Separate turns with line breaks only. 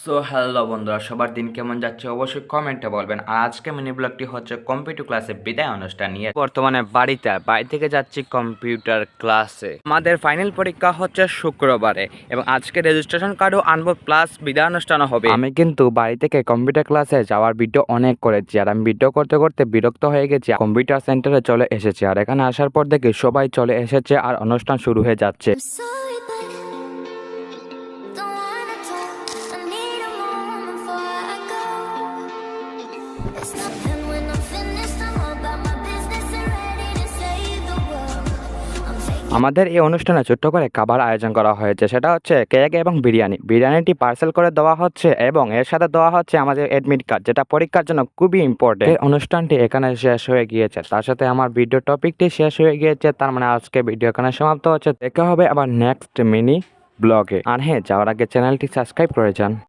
So hello বন্ধুরা, সবার দিন কেমন যাচ্ছে অবশ্যই কমেন্টে বলবেন। আর আজকে মিনি ব্লগটি হচ্ছে কম্পিউটার ক্লাসে বিদায় অনুষ্ঠান নিয়ে। বর্তমানে বাড়ি থেকে যাচ্ছি কম্পিউটার ক্লাসে। আমাদের ফাইনাল পরীক্ষা হচ্ছে শুক্রবারে এবং আজকে রেজিস্ট্রেশন কার্ডও আনবো, প্লাস বিদায় অনুষ্ঠানও হবে। আমি কিন্তু বাড়ি থেকে কম্পিউটার ক্লাসে যাওয়ার ভিডিও অনেক করেছি, আর আমি ভিডিও করতে করতে বিরক্ত হয়ে গেছি। কম্পিউটার সেন্টারে চলে এসেছি, আর এখানে আসার পর দেখি সবাই চলে এসেছে আর অনুষ্ঠান শুরু হয়ে যাচ্ছে।
I'm sorry, but don't wanna talk. I need a moment before I go. It's nothing when I'm finished. I'm all about my business and ready to save the world. I'm taking
আমাদের এই অনুষ্ঠানে ছোট্ট করে খাবার আয়োজন করা হয়েছে, সেটা হচ্ছে কেক এবং বিরিয়ানিটি পার্সেল করে দেওয়া হচ্ছে এবং এর সাথে দেওয়া হচ্ছে আমাদের অ্যাডমিট কার্ড, যেটা পরীক্ষার জন্য খুবই ইম্পর্টেন্ট। অনুষ্ঠানটি এখানে শেষ হয়ে গিয়েছে, তার সাথে আমার ভিডিও টপিকটি শেষ হয়ে গিয়েছে। তার মানে আজকে ভিডিও এখানে সমাপ্ত হচ্ছে। দেখা হবে আবার নেক্সট মিনি ব্লগে। আর হ্যাঁ, যাওয়ার আগে চ্যানেলটি সাবস্ক্রাইব করে যান।